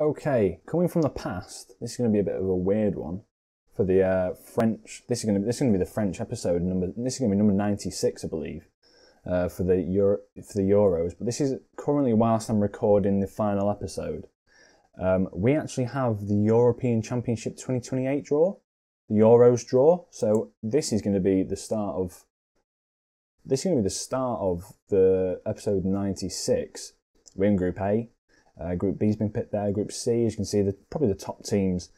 Okay, coming from the past, this is going to be a bit of a weird one for the French. This is going to be the French episode number. This is going to be number 96, I believe, for the Euros. But this is currently whilst I'm recording the final episode. We actually have the European Championship 2028 draw, the Euros draw. So this is going to be the start of. This is going to be the start of the episode 96. We're in Group A. Group B's been picked there. Group C, as you can see, probably the top teams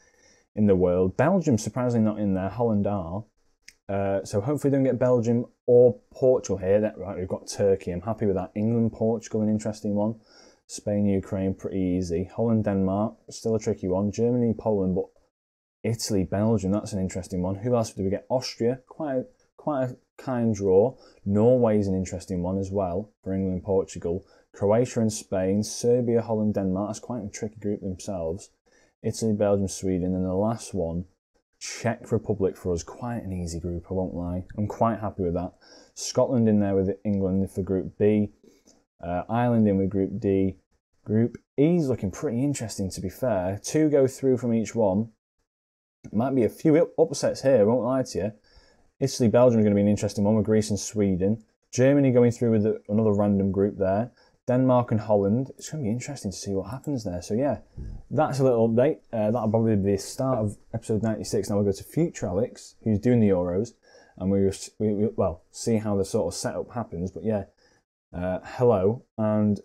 in the world. Belgium, surprisingly, not in there. Holland are. So hopefully we don't get Belgium or Portugal here. Right, we've got Turkey. I'm happy with that. England, Portugal, an interesting one. Spain, Ukraine, pretty easy. Holland, Denmark, still a tricky one. Germany, Poland, but Italy, Belgium, that's an interesting one. Who else do we get? Austria, quite a kind draw. Norway's an interesting one as well for England and Portugal. Croatia and Spain, Serbia, Holland, Denmark. That's quite a tricky group themselves. Italy, Belgium, Sweden, and the last one, Czech Republic for us. Quite an easy group, I won't lie. I'm quite happy with that. Scotland in there with England for Group B. Ireland in with Group D. Group E's looking pretty interesting, to be fair. 2 go through from each one. Might be a few upsets here, I won't lie to you. Italy, Belgium are going to be an interesting one with Greece and Sweden. Germany going through with another random group there. Denmark and Holland. It's going to be interesting to see what happens there. So yeah, that's a little update. That'll probably be the start of episode 96. Now we'll go to future Alex, who's doing the Euros, and we'll see how the sort of setup happens. But yeah, hello, and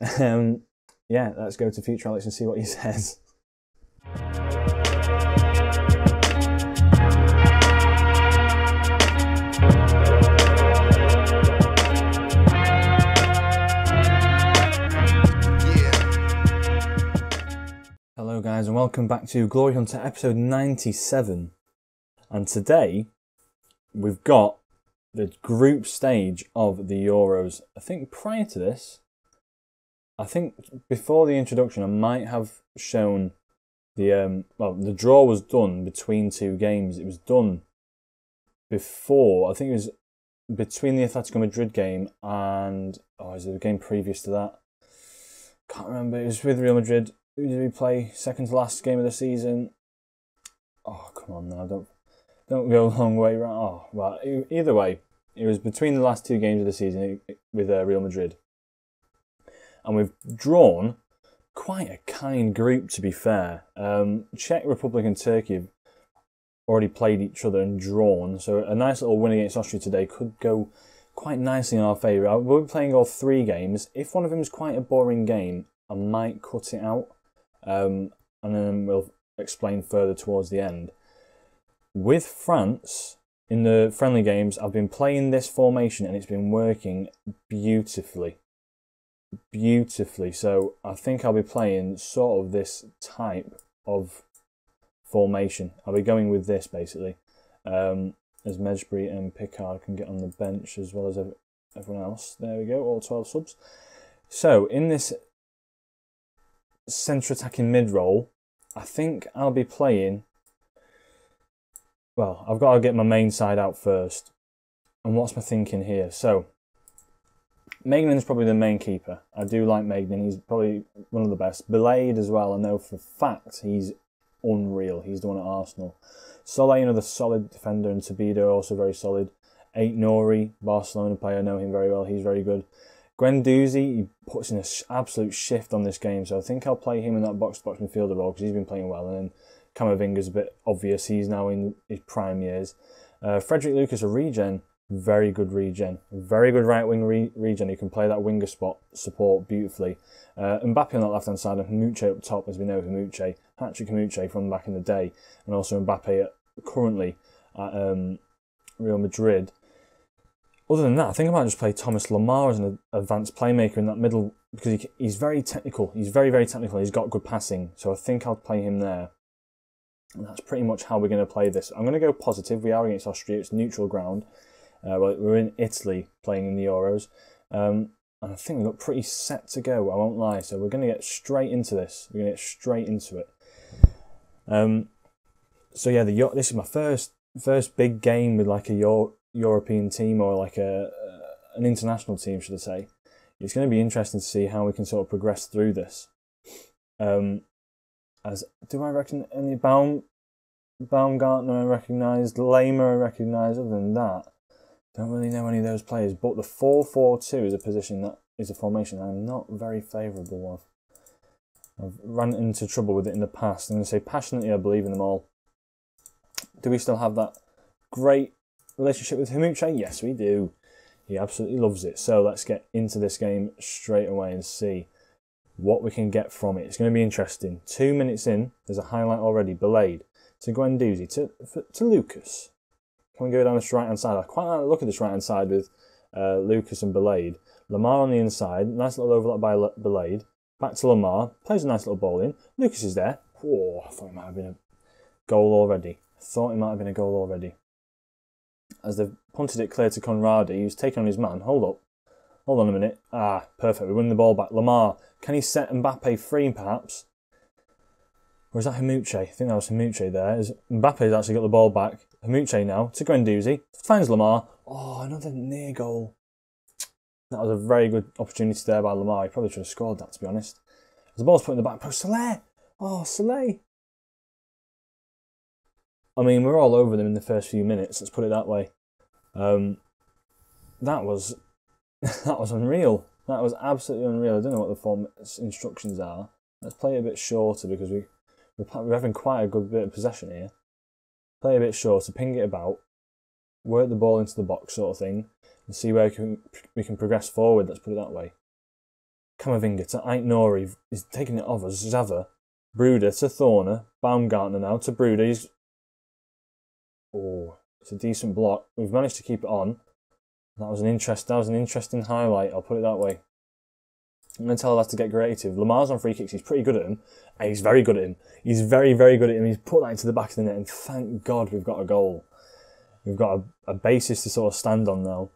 yeah, let's go to future Alex and see what he says. Hello guys, and welcome back to Glory Hunter episode 97. And today we've got the group stage of the Euros. I think prior to this, before the introduction, I might have shown the draw was done between 2 games. It was done before, I think it was between the Atletico Madrid game and, is it the game previous to that? Can't remember. It was with Real Madrid. Who did we play? Second to last game of the season. Oh, come on now. Don't go a long way round. Oh, well, either way, it was between the last 2 games of the season with Real Madrid. And we've drawn quite a kind group, to be fair. Czech Republic and Turkey have already played each other and drawn. So a nice little win against Austria today could go quite nicely in our favour. We'll be playing all 3 games. If one of them is quite a boring game, I might cut it out. And then we'll explain further towards the end. With France, in the friendly games, I've been playing this formation and it's been working beautifully. So I think I'll be playing sort of this type of formation. I'll be going with this basically. As Mejbri and Picard can get on the bench as well as everyone else. There we go, all 12 subs. So in this centre attacking mid role, I think I'll be playing. Well, I've got to get my main side out first. And what's my thinking here? So, Maignan is probably the main keeper. I do like Maignan. He's probably one of the best. Belade as well. I know for a fact he's unreal. He's the one at Arsenal. Solé, another solid defender, and Tabido also very solid. 8 Nori, Barcelona player. I know him very well. He's very good. Guendouzi, he puts in an absolute shift on this game, so I think I'll play him in that box-to-box midfielder role because he's been playing well. And then Camavinga's a bit obvious, he's now in his prime years. Frederick Lucas, a regen, very good regen. Very good right-wing regen, he can play that winger spot support beautifully. Mbappe on that left-hand side and Muche up top, as we know with Patrick Muche from back in the day, and also Mbappe currently at Real Madrid. Other than that, I think I might just play Thomas Lemar as an advanced playmaker in that middle because he's very technical. He's very, very technical. He's got good passing. So I think I'll play him there. And that's pretty much how we're going to play this. I'm going to go positive. We are against Austria. It's neutral ground. We're in Italy playing in the Euros. And I think we look pretty set to go. I won't lie. So we're going to get straight into this. We're going to get straight into it. So yeah, this is my first big game with like a European team or like an international team, should I say. It's going to be interesting to see how we can sort of progress through this. As do I reckon any Baumgartner I recognise, Lamer I recognise. Other than that, don't really know any of those players. But the 4-4-2 is a position that is a formation I'm not very favourable of. I've run into trouble with it in the past. I'm going to say passionately I believe in them all. Do we still have that great relationship with Haymanager? Yes, we do. He absolutely loves it. So let's get into this game straight away and see what we can get from it. It's going to be interesting. 2 minutes in, there's a highlight already. Belade to Guendouzi to Lucas. Can we go down this right-hand side? I quite like the look at this right-hand side with Lucas and Belade. Lamar on the inside. Nice little overlap by Belade. Back to Lamar. Plays a nice little ball in. Lucas is there. Oh, I thought it might have been a goal already. As they've punted it clear to Conradi, he's taken on his man. Hold on a minute. Ah, perfect. We win the ball back. Lamar, can he set Mbappe free perhaps? Or is that Haymanager? I think that was Haymanager there. Mbappe's actually got the ball back. Haymanager now to Guendouzi. Finds Lamar. Oh, another near goal. That was a very good opportunity there by Lamar. He probably should have scored that, to be honest. As the ball's put in the back post. Soler! Oh, Soler! I mean, we're all over them in the first few minutes, let's put it that way. That was unreal. That was absolutely unreal. I don't know what the form instructions are. Let's play it a bit shorter because we're having quite a good bit of possession here. Play a bit shorter, ping it about, work the ball into the box sort of thing, and see where we can progress forward, let's put it that way. Camavinga to Ait Nouri, he's taking it off us as ever. Bruder to Thorner, Baumgartner now to Bruder. Oh, it's a decent block. We've managed to keep it on. That was an interesting highlight, I'll put it that way. I'm going to tell us to get creative. Lamar's on free kicks, he's pretty good at them. And he's very good at him. He's very, very good at him. He's put that into the back of the net, and thank God we've got a goal. We've got a basis to sort of stand on now.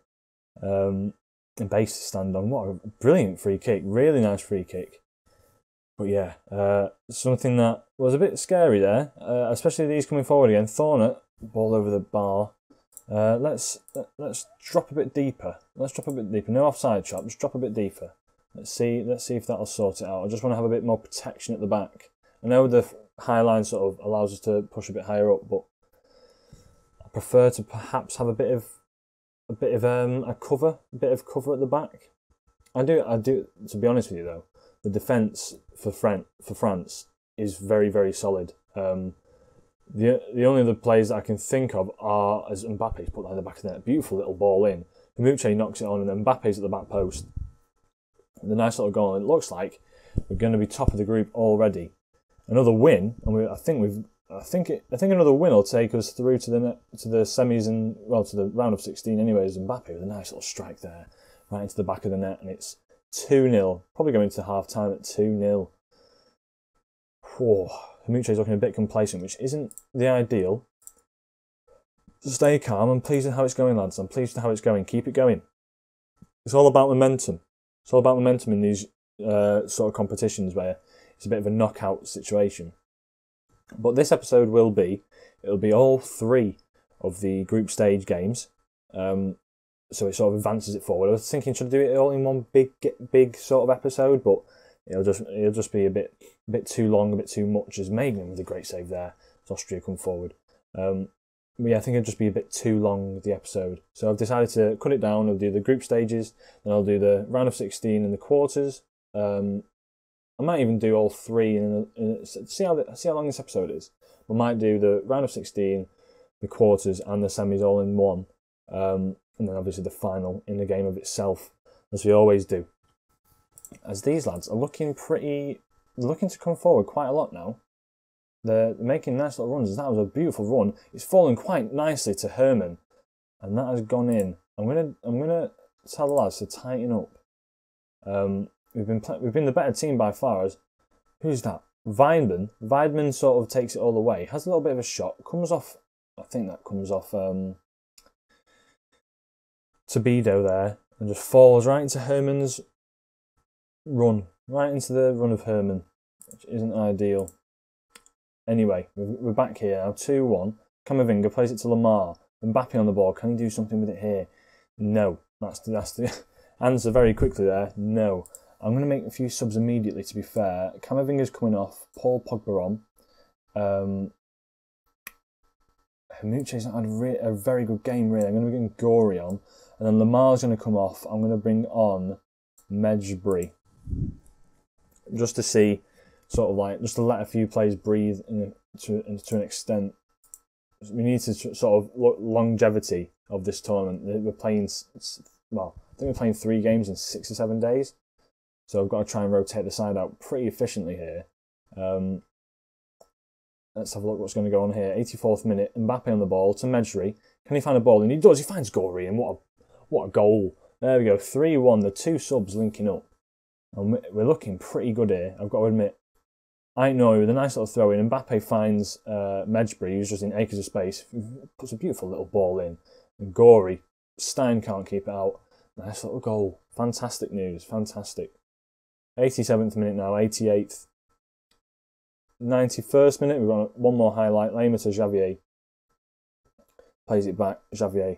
A base to stand on. What a brilliant free kick. Really nice free kick. But yeah, something that was a bit scary there, especially these coming forward again. Thorner, ball over the bar. Let's drop a bit deeper. No offside shot, just drop a bit deeper. Let's see if that'll sort it out. I just want to have a bit more protection at the back. I know the high line sort of allows us to push a bit higher up, but I prefer to perhaps have a bit of cover at the back. I do. To be honest with you though, the defence for France is very, very solid. The only other players that I can think of are as Mbappe's put that in the back of the net, beautiful little ball in. Haymanager knocks it on, and then Mbappe's at the back post. The nice little goal. And it looks like we're going to be top of the group already. Another win, and I think another win will take us through to the semis and to the round of 16. Anyways, Mbappe with a nice little strike there, right into the back of the net, and it's 2-0. Probably going to half time at 2-0. Haymanager's looking a bit complacent, which isn't the ideal. Stay calm. I'm pleased with how it's going, lads. I'm pleased with how it's going. Keep it going. It's all about momentum. It's all about momentum in these sort of competitions where it's a bit of a knockout situation. But this episode it'll be all 3 of the group stage games. So it sort of advances it forward. I was thinking, should I do it all in one big sort of episode? But it'll just be a bit too long, a bit too much. As Maignan with a great save there. As Austria come forward. Yeah, I think it'll just be a bit too long, the episode. So I've decided to cut it down. I'll do the group stages, then I'll do the round of 16 and the quarters. I might even do all 3 see how long this episode is. We might do the round of 16, the quarters, and the semis all in one. And then obviously the final in the game of itself, as we always do. As these lads are looking to come forward quite a lot now. They're making nice little runs. That was a beautiful run. It's fallen quite nicely to Herman, and that has gone in. I'm gonna tell the lads to tighten up. We've been the better team by far. Who's that? Weidman. Weidman sort of takes it all the way. Has a little bit of a shot. Comes off. I think that comes off Tobido there, and just falls right into Herman's run. Right into the run of Herman, which isn't ideal. Anyway, we're back here now, 2-1. Camavinga plays it to Lamar. Mbappe on the ball. Can he do something with it here? No. That's the answer very quickly there. No. I'm going to make a few subs immediately, to be fair. Camavinga's coming off. Paul Pogba on. Haymanager's not had a very good game, really. I'm going to be getting Gory on. And then Lamar's going to come off. I'm going to bring on Mejbri. Just to see, sort of like, just to let a few players breathe to an extent. We need to sort of look longevity of this tournament. We're playing, well, I think we're playing 3 games in 6 or 7 days. So I've got to try and rotate the side out pretty efficiently here. Let's have a look what's going to go on here. 84th minute, Mbappe on the ball to Mejbri. Can he find a ball? And he does. He finds Gory, and what a goal. There we go, 3-1. The 2 subs linking up. And we're looking pretty good here, I've got to admit. I know with a nice little throw in. Mbappe finds Mejbri, who's just in acres of space. Puts a beautiful little ball in. And Gory, Stein can't keep it out. Nice little goal. Fantastic news, fantastic. 87th minute now, 88th. 91st minute, we've got one more highlight. Lema to Xavier. Plays it back. Xavier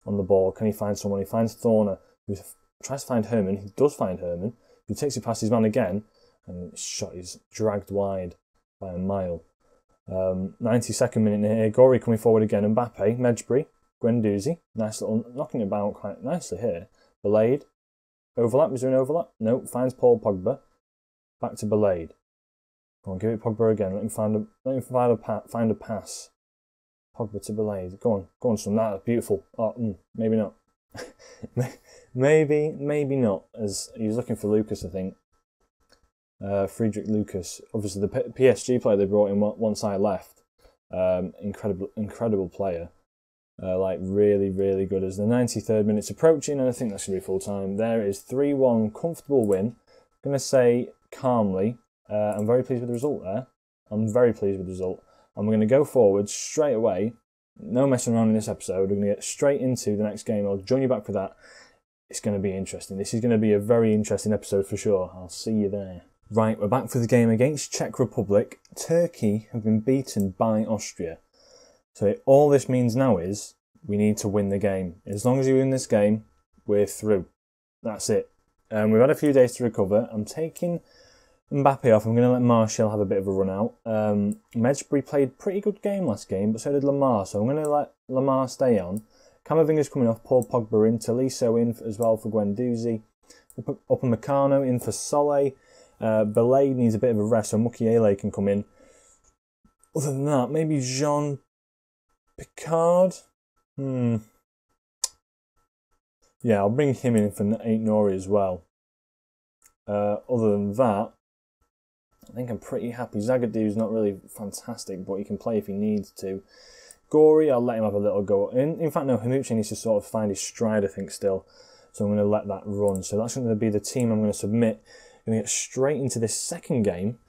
on the ball. Can he find someone? He finds Thorner, who tries to find Herman. He does find Herman, who takes it past his man again, and his shot is dragged wide by a mile. 92nd minute here. Gory coming forward again. Mbappe, Mejbri, Guendouzi. Nice little knocking about quite nicely here. Belade. Overlap. Is there an overlap? No. Finds Paul Pogba. Back to Belade. Go on, give it Pogba again. Let him find a pass. Pogba to Belade. Go on, son. That's beautiful. Oh, maybe not. maybe not. As he was looking for Lucas, I think. Friedrich Lucas, obviously the PSG player they brought in one side left. Incredible player. Like really good. As the 93rd minute's approaching, and I think that's going to be full time. There is 3-1, comfortable win. I'm going to say calmly. I'm very pleased with the result there. I'm very pleased with the result. And we're going to go forward straight away. No messing around in this episode. We're going to get straight into the next game. I'll join you back for that. It's going to be interesting. This is going to be a very interesting episode for sure. I'll see you there. Right, we're back for the game against Czech Republic. Turkey have been beaten by Austria. So all this means now is we need to win the game. As long as you win this game, we're through. That's it. We've had a few days to recover. I'm taking Mbappe off. I'm going to let Martial have a bit of a run out. Mejbri played pretty good game last game, but so did Lamar. So I'm going to let Lamar stay on. Camavinga's coming off. Paul Pogba in. Tolisso in as well for Guendouzi. Upamecano in for Solé. Belay needs a bit of a rest, so Mukiele can come in. Other than that, maybe Jean Picard. Yeah, I'll bring him in for Ain't Nori as well. Other than that, I think I'm pretty happy. Zagadou's not really fantastic, but he can play if he needs to. Gory, I'll let him have a little go. In fact, no, Haymanager needs to sort of find his stride, I think, still. So I'm going to let that run. So that's going to be the team I'm going to submit. I'm going to get straight into this second game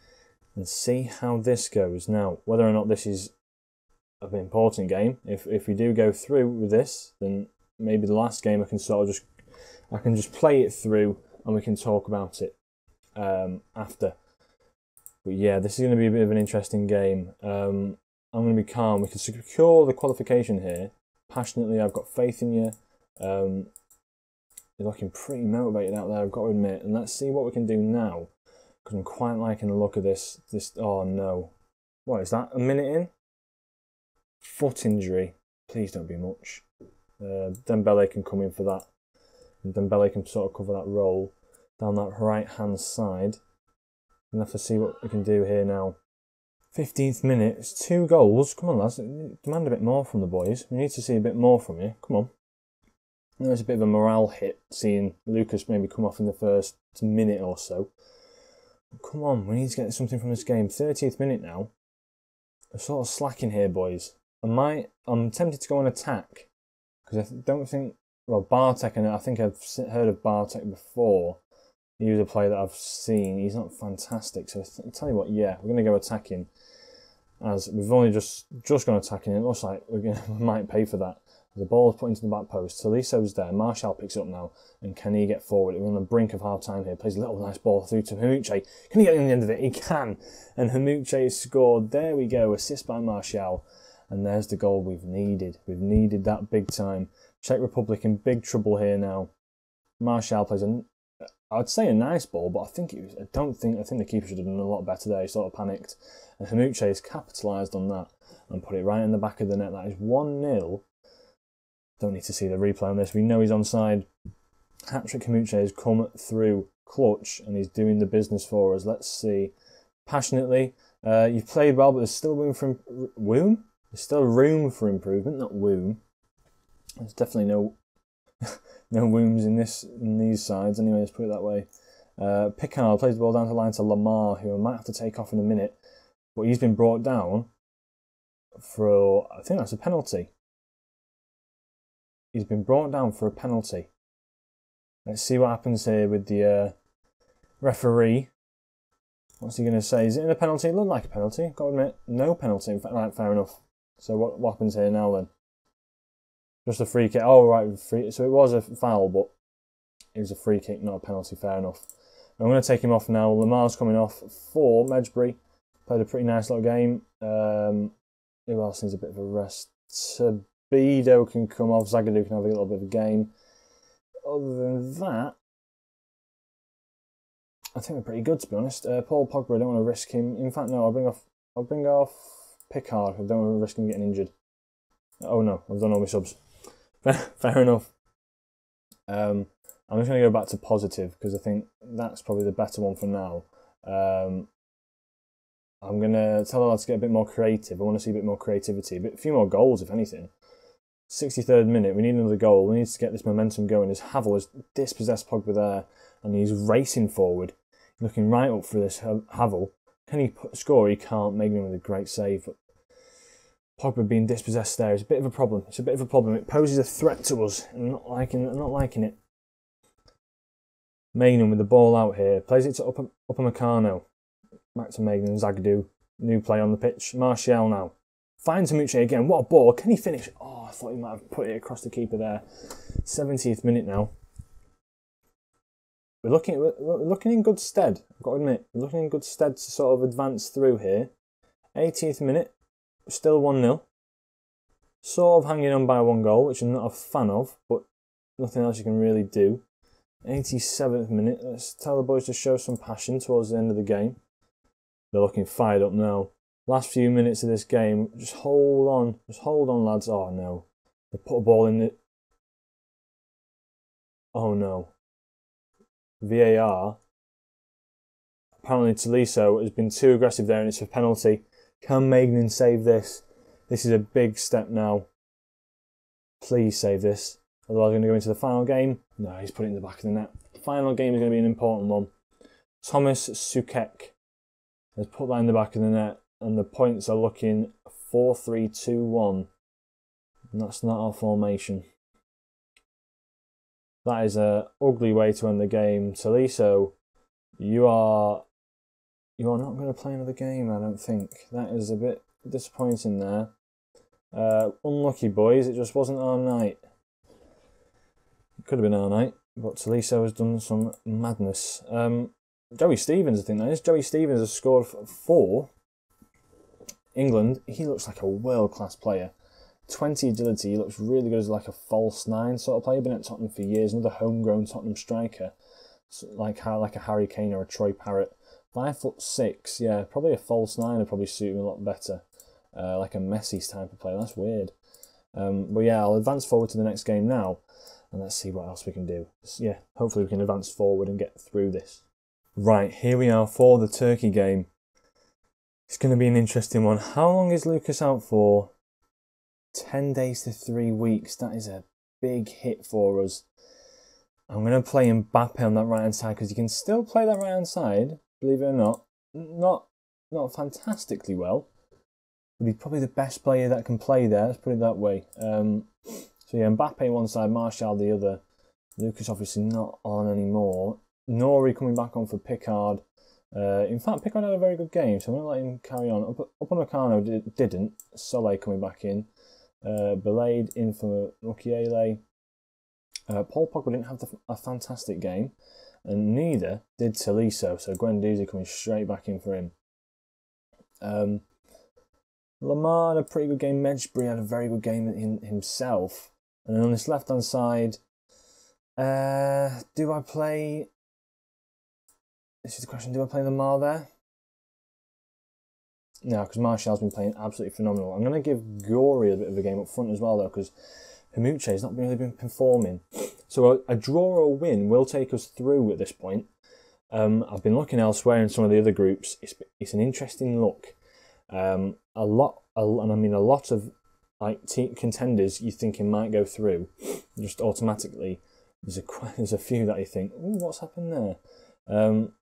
and see how this goes. Now, whether or not this is an important game, if we do go through with this, then maybe the last game I can sort of just play it through and we can talk about it after. But yeah, this is going to be a bit of an interesting game. I'm going to be calm. We can secure the qualification here. Passionately, I've got faith in you. You're looking pretty motivated out there, I've got to admit. And let's see what we can do now. Because I'm quite liking the look of this. Oh no. What is that? A minute in? Foot injury. Please don't be much. Dembele can come in for that. And Dembele can sort of cover that role down that right hand side. We'll have to see what we can do here now. 15th minute. It's 2 goals. Come on, lads. Demand a bit more from the boys. We need to see a bit more from you. Come on. There's a bit of a morale hit seeing Lucas maybe come off in the first minute or so. Come on, we need to get something from this game. 30th minute now. I'm sort of slacking here, boys. I'm tempted to go on attack. Because I don't think... Well, Bartek, and I think I've heard of Bartek before. He was a player that I've seen. He's not fantastic. So I'll tell you what, yeah, we're going to go attacking. As we've only just gone attacking. It looks like we might pay for that. The ball is put into the back post. Tolisso's there. Martial picks it up now. And can he get forward? We're on the brink of half time here. Plays a little nice ball through to Haymanager. Can he get in the end of it? He can. And Haymanager has scored. There we go. Assist by Martial. And there's the goal we've needed. We've needed that big time. Czech Republic in big trouble here now. Martial plays a I'd say a nice ball, but I think I think the keeper should have done a lot better there. He sort of panicked, and Haymanager's capitalised on that and put it right in the back of the net. That is 1-0. Don't need to see the replay on this. We know he's onside. Hat-trick Haymanager has come through clutch, and he's doing the business for us. Let's see. Passionately, you've played well, but there's still room for There's still room for improvement, not womb. There's definitely no wombs in these sides. Anyway, let's put it that way. Picard plays the ball down the line to Lamar, who I might have to take off in a minute, but he's been brought down for, I think that's a penalty. He's been brought down for a penalty. Let's see what happens here with the referee. What's he going to say? Is it a penalty? It looked like a penalty. Got to admit, no penalty. Right, fair enough. So what happens here now then? Just a free kick. Oh, right. So it was a foul, but it was a free kick, not a penalty. Fair enough. I'm going to take him off now. Lamar's coming off for Medjbury. Played a pretty nice little game. Who else needs a bit of a rest? Sabido can come off. Zagadou can have a little bit of a game. Other than that, I think we're pretty good, to be honest. Paul Pogba, I don't want to risk him. In fact, no, I'll bring off Picard. I don't want to risk him getting injured. Oh no, I've done all my subs. Fair enough. I'm just going to go back to positive because I think that's probably the better one for now. I'm going to tell the lads to get a bit more creative. I want to see a bit more creativity, a few more goals, if anything. 63rd minute, we need another goal. We need to get this momentum going as Havel has dispossessed Pogba there and he's racing forward. Looking right up for this Havel. Can he score? He can't. Magnum with a great save. But Pogba being dispossessed there is a bit of a problem. It's a bit of a problem. It poses a threat to us. I'm not liking it. Magnum with the ball out here. Plays it to Upamecano. Back to Magnum. Zagadou. New play on the pitch. Martial now. Finds Haymanager again. What a ball. Can he finish? Oh, I thought he might have put it across the keeper there. 70th minute now. We're looking in good stead. I've got to admit, we're looking in good stead to sort of advance through here. 80th minute. Still 1-0. Sort of hanging on by 1 goal, which I'm not a fan of, but nothing else you can really do. 87th minute. Let's tell the boys to show some passion towards the end of the game. They're looking fired up now. Last few minutes of this game, just hold on. Just hold on, lads. Oh, no. They put a ball in it. Oh, no. VAR. Apparently, Tolisso has been too aggressive there and it's a penalty. Can Maignan save this? This is a big step now. Please save this. Otherwise, we're going to go into the final game. No, he's put it in the back of the net. The final game is going to be an important one. Thomas Sukek has put that in the back of the net. And the points are looking 4-3-2-1. And that's not our formation. That is an ugly way to end the game. Tolisso, you are not going to play another game, I don't think. That is a bit disappointing there. Unlucky, boys. It just wasn't our night. It could have been our night, but Tolisso has done some madness. Joey Stevens, I think that is. Joey Stevens has scored 4. England, he looks like a world-class player. 20 agility, he looks really good as like a false 9 sort of player. Been at Tottenham for years, another homegrown Tottenham striker. Like a Harry Kane or a Troy Parrott. 5'6", yeah, probably a false 9 would probably suit him a lot better. Like a Messi type of player, that's weird. But yeah, I'll advance forward to the next game now. And let's see what else we can do. Yeah, hopefully we can advance forward and get through this. Right, here we are for the Turkey game. It's going to be an interesting one. How long is Lucas out for? 10 days to 3 weeks. That is a big hit for us. I'm going to play Mbappe on that right-hand side because you can still play that right-hand side, believe it or not. Not fantastically well, but he's probably the best player that can play there. Let's put it that way. So yeah, Mbappe one side, Martial the other. Lucas obviously not on anymore. Nori coming back on for Picard. In fact, Picard had a very good game, so I'm going to let him carry on. Upamecano didn't. Soleil coming back in. Belade in for Mukiele. Paul Pogba didn't have a fantastic game, and neither did Tolisso, so Guendouzi coming straight back in for him. Lamar had a pretty good game. Medjbury had a very good game himself. And then on this left-hand side, do I play This is the question, do I play Lamar there? No, because Martial's been playing absolutely phenomenal. I'm going to give Gory a bit of a game up front as well, though, because Haymanager's not really been performing. So a draw or a win will take us through at this point. I've been looking elsewhere in some of the other groups. It's an interesting look. A lot of like contenders you thinking might go through, just automatically. There's a few that you think, ooh, what's happened there? I'm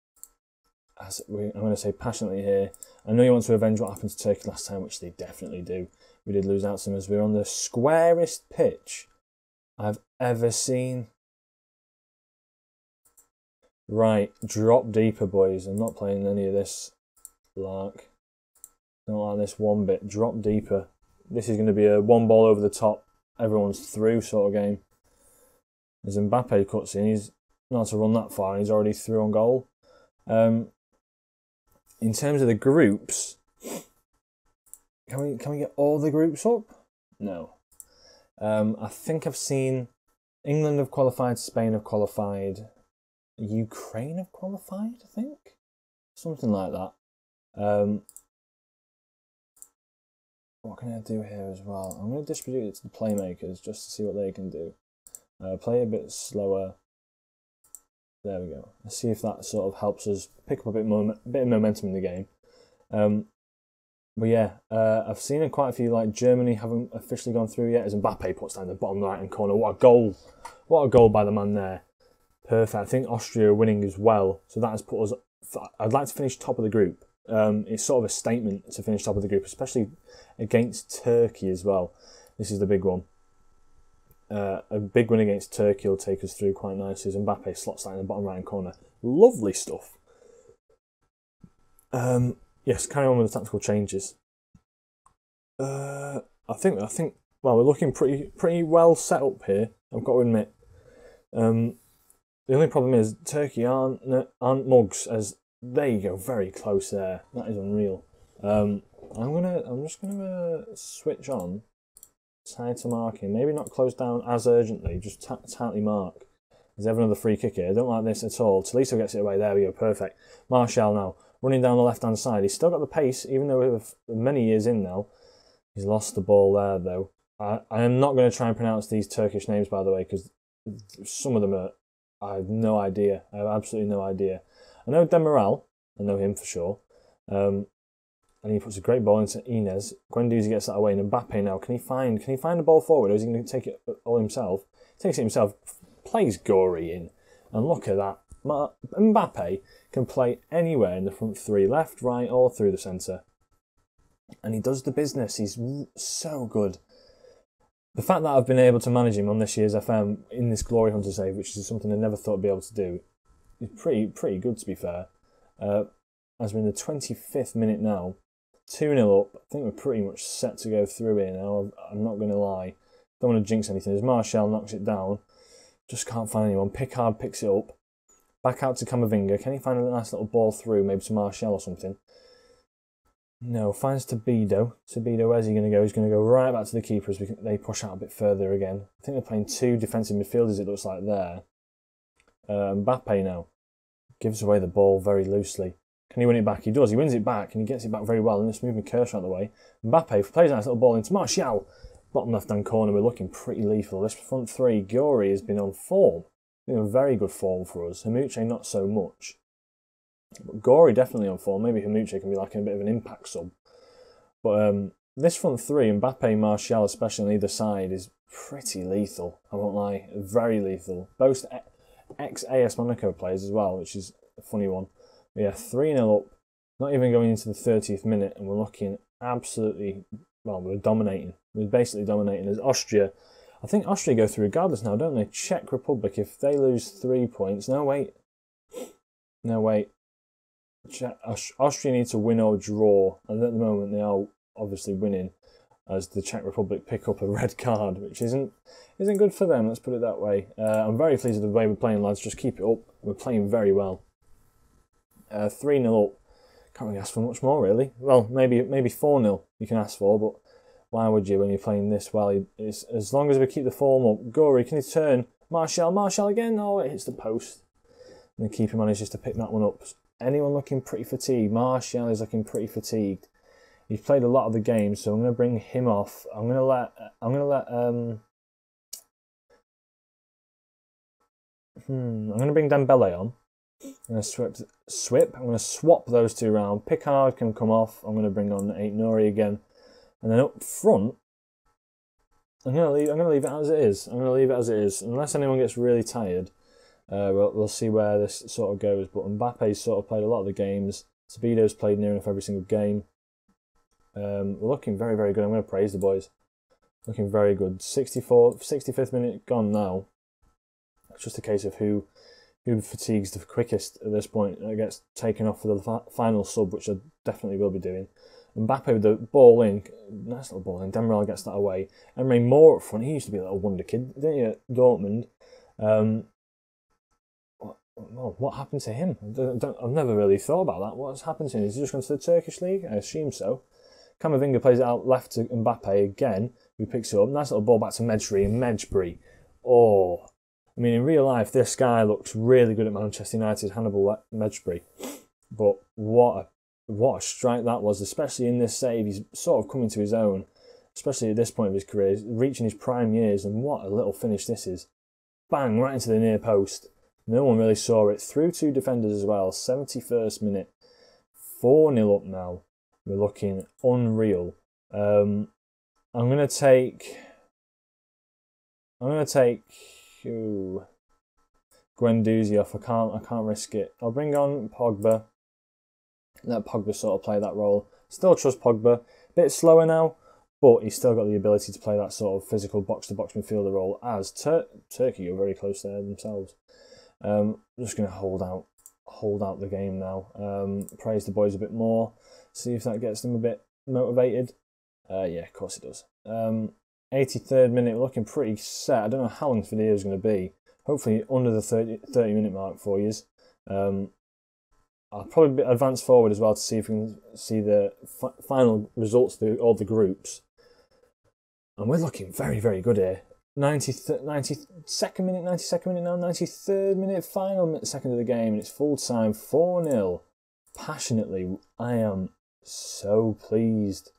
going to say passionately here. I know you want to avenge what happened to Turkey last time, which they definitely do. We did lose out to them as we were on the squarest pitch I've ever seen. Right, drop deeper, boys. I'm not playing any of this lark. Don't like this one bit. Drop deeper. This is going to be a one ball over the top, everyone's through sort of game. As Mbappe cuts in, he's not to run that far, and he's already through on goal. In terms of the groups, can we get all the groups up? No. I think I've seen England have qualified, Spain have qualified, Ukraine have qualified, I think? Something like that. What can I do here as well? I'm going to distribute it to the playmakers just to see what they can do. Play a bit slower. There we go. Let's see if that sort of helps us pick up a bit of momentum in the game. But yeah, I've seen quite a few, like Germany haven't officially gone through yet, as Mbappe puts down the bottom right-hand corner. What a goal! What a goal by the man there. Perfect. I think Austria are winning as well, so that has put us... I'd like to finish top of the group. It's sort of a statement to finish top of the group, especially against Turkey as well. This is the big one. A big win against Turkey will take us through quite nicely, as Mbappe slots that in the bottom right-hand corner. Lovely stuff. Yes, carry on with the tactical changes. I think well, we're looking pretty well set up here, I've got to admit. The only problem is Turkey aren't mugs, as there you go, very close there. That is unreal. I'm just gonna switch on tight to marking. Maybe not close down as urgently, just tightly mark. There's ever another free kick here. I don't like this at all. Tolisso gets it away. There we go, perfect. Martial now running down the left-hand side. He's still got the pace, even though we're many years in now. He's lost the ball there, though. I am not going to try and pronounce these Turkish names, by the way, because some of them are... I have no idea. I have absolutely no idea. I know Demiral. I know him for sure. And he puts a great ball into Inez. Guendouzi gets that away, and Mbappe now. Can he find the ball forward, or is he going to take it all himself? Takes it himself, plays Gory in, and look at that. Mbappe can play anywhere in the front three, left, right, or through the centre. And he does the business. He's so good. The fact that I've been able to manage him on this year's FM in this Glory Hunter save, which is something I never thought I'd be able to do, is pretty good, to be fair. As we're in the 25th minute now, 2-0 up. I think we're pretty much set to go through here now. I'm not going to lie. Don't want to jinx anything. As Martial knocks it down, just can't find anyone. Pickard picks it up. Back out to Camavinga. Can he find a nice little ball through, maybe to Martial or something? No, finds Tabido. Tabido, where's he going to go? He's going to go right back to the keeper as they push out a bit further again. I think they're playing two defensive midfielders, it looks like there. Mbappe now gives away the ball very loosely. Can he win it back? He does. He wins it back, and he gets it back very well. And it's moving Kershaw out of the way. Mbappe plays a nice little ball into Martial. Bottom left-hand corner, we're looking pretty lethal. This front three, Gory has been on form. Been on very good form for us. Haymanager not so much. But Gory definitely on form. Maybe Haymanager can be like a bit of an impact sub. But this front three, Mbappe, Martial, especially on either side, is pretty lethal. I won't lie. Very lethal. Both ex-AS Monaco players as well, which is a funny one. But yeah, 3-0 up. Not even going into the 30th minute, and we're looking absolutely... Well, we're dominating. We're basically dominating as Austria. I think Austria go through regardless now, don't they? Czech Republic, if they lose 3 points... No, wait. No, wait. Austria need to win or draw. And at the moment, they are obviously winning as the Czech Republic pick up a red card, which isn't good for them, let's put it that way. I'm very pleased with the way we're playing, lads. Just keep it up. We're playing very well. 3-0 up. Can't really ask for much more, really. Well, maybe 4-0 you can ask for, but why would you when you're playing this well? As long as we keep the form up. Gory, can he turn? Martial again? Oh, it hits the post. And the keeper manages to pick that one up Anyone looking pretty fatigued? Martial is looking pretty fatigued. He's played a lot of the games, so I'm going to bring him off. I'm going to let I'm going to bring Dembele on. I'm going to I'm going to swap those two around. Picard can come off. I'm going to bring on Aït-Nouri again, and then up front, I'm going to leave it as it is. I'm going to leave it as it is, unless anyone gets really tired. We'll see where this sort of goes. But Mbappe's sort of played a lot of the games. Sabido's played near enough every single game. We're looking very, very good. I'm going to praise the boys. Looking very good. 65th minute gone now. It's just a case of who fatigues the quickest at this point and gets taken off for the final sub, which I definitely will be doing. Mbappe with the ball in, nice little ball in. Demiral gets that away. Emre Moore up front. He used to be a little wonder kid, didn't he, at Dortmund? What happened to him? I've never really thought about that. What's happened to him? Is he just gone to the Turkish league? I assume so. Camavinga plays it out left to Mbappe again, who picks it up. Nice little ball back to Mejbri, and Mejbri. Oh, I mean, in real life, this guy looks really good at Manchester United, Hannibal Mejbri. But what a strike that was, especially in this save. He's sort of coming to his own, especially at this point of his career, he's reaching his prime years, and what a little finish this is. Bang, right into the near post. No one really saw it. Through two defenders as well. 71st minute. 4-0 up now. We're looking unreal. I'm gonna take Guendouzi off. I can't risk it. I'll bring on Pogba. Let Pogba sort of play that role. Still trust Pogba. Bit slower now, but he's still got the ability to play that sort of physical box-to-box midfielder role. As Turkey are very close there themselves. I'm just gonna hold out the game now. Praise the boys a bit more. See if that gets them a bit motivated. Yeah, of course it does. 83rd minute, looking pretty set. I don't know how long this video is going to be. Hopefully under the 30 minute mark for you. I'll probably advance forward as well to see if we can see the final results through all the groups. And we're looking very, very good here. 92nd minute now, 93rd minute, final second of the game, and it's full time, 4-0. Passionately, I am so pleased.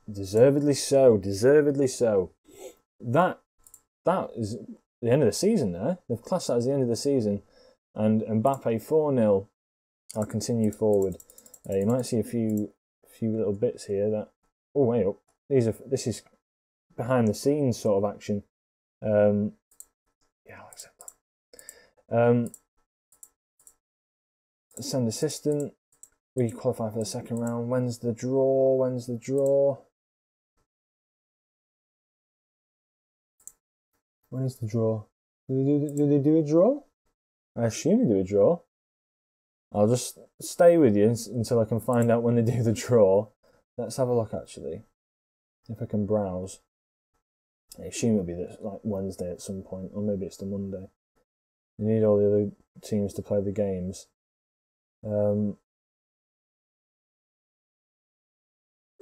Deservedly so. That is the end of the season there. They've classed that as the end of the season. And Mbappe 4-0. I'll continue forward. You might see a few little bits here that... Oh, wait up. This is behind the scenes sort of action. Yeah, I'll accept that. Send assistant. We qualify for the second round. When's the draw? When is the draw? Do they do a draw? I assume they do a draw. I'll just stay with you until I can find out when they do the draw. Let's have a look actually. If I can browse. I assume it'll be like Wednesday at some point, or maybe it's the Monday. You need all the other teams to play the games. Come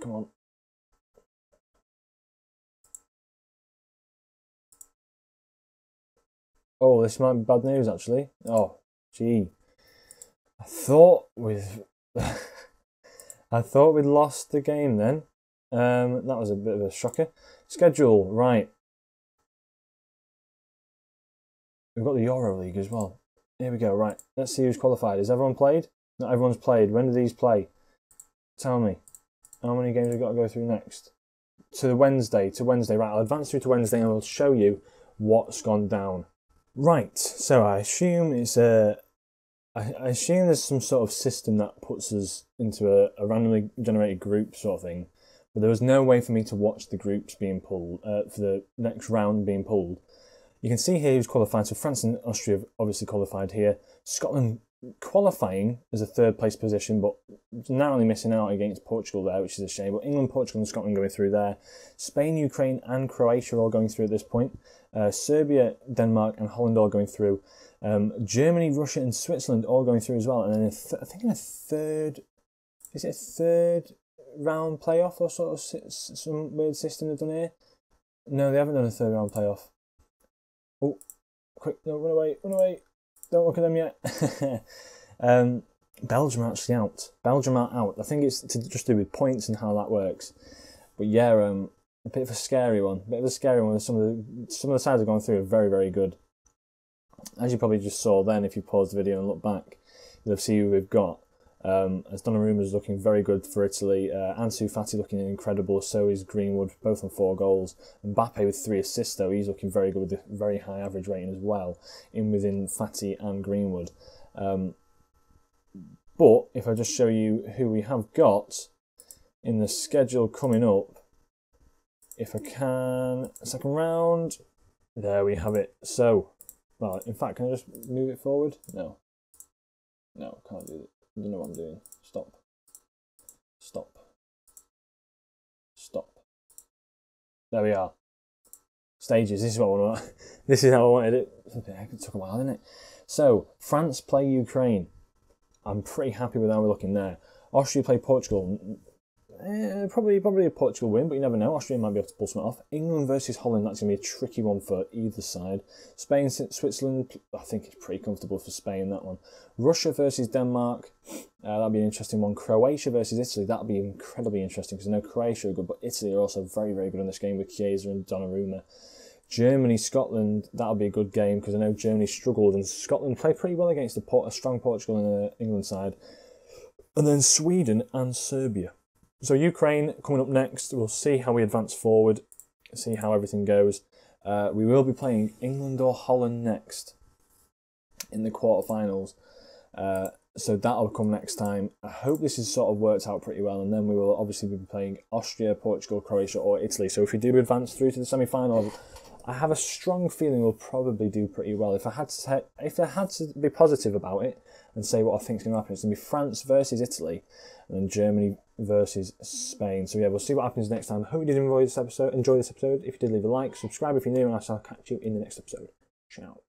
on. Oh, this might be bad news actually. Oh, gee. I thought we'd lost the game then. That was a bit of a shocker. Schedule, right. We've got the Euro League as well. Here we go, right. Let's see who's qualified. Has everyone played? Not everyone's played. When do these play? Tell me. How many games we've got to go through next? To Wednesday. Right, I'll advance through to Wednesday and I'll show you what's gone down. Right, so I assume it's I assume there's some sort of system that puts us into a randomly generated group sort of thing. But there was no way for me to watch the groups being pulled, for the next round being pulled. You can see here who's qualified. So France and Austria have obviously qualified here. Scotland qualifying as a third place position, but narrowly missing out against Portugal there, which is a shame. But England, Portugal and Scotland going through there. Spain, Ukraine and Croatia are all going through at this point. Serbia, Denmark and Holland all going through. Germany, Russia and Switzerland all going through as well. And then I think in a third... Is it a third round playoff or sort of some weird system they've done here? No, they haven't done a third round playoff. Oh, quick, no, run away. Don't look at them yet. Belgium are actually out. Belgium are out. I think it's to just do with points and how that works. But yeah, a bit of a scary one. Some of the sides I've gone through are very, very good. As you probably just saw then, if you pause the video and look back, you'll see who we've got. As Donnarumma is looking very good for Italy. Ansu Fati looking incredible. So is Greenwood, both on 4 goals. Mbappe with 3 assists, though. He's looking very good with a very high average rating as well, within Fati and Greenwood. But if I just show you who we have got in the schedule coming up, if I can, second round, there we have it. So, well, in fact, can I just move it forward? No, can't do it. You know what I'm doing. Stop. There we are. Stages. This is what I want. This is how I wanted it. It took a while, didn't it? So France play Ukraine. I'm pretty happy with how we're looking there. Austria play Portugal. Probably a Portugal win, but you never know. Austria might be able to pull something off. England versus Holland, that's going to be a tricky one for either side. Spain, Switzerland, I think it's pretty comfortable for Spain, that one. Russia versus Denmark, that'll be an interesting one. Croatia versus Italy, that'll be incredibly interesting because I know Croatia are good, but Italy are also very, very good in this game with Chiesa and Donnarumma. Germany, Scotland, that'll be a good game because I know Germany struggled and Scotland played pretty well against a strong Portugal and England side. And then Sweden and Serbia. So Ukraine coming up next. We'll see how we advance forward, see how everything goes. We will be playing England or Holland next in the quarterfinals. So that'll come next time. I hope this has sort of worked out pretty well, and then we will obviously be playing Austria, Portugal, Croatia or Italy. So if we do advance through to the semi-final, I have a strong feeling we'll probably do pretty well. If I had to be positive about it and say what I think is going to happen, it's going to be France versus Italy and then Germany versus Spain. So yeah, we'll see what happens next time. Hope you did enjoy this episode. If you did, leave a like, subscribe if you're new, and I'll catch you in the next episode. Ciao.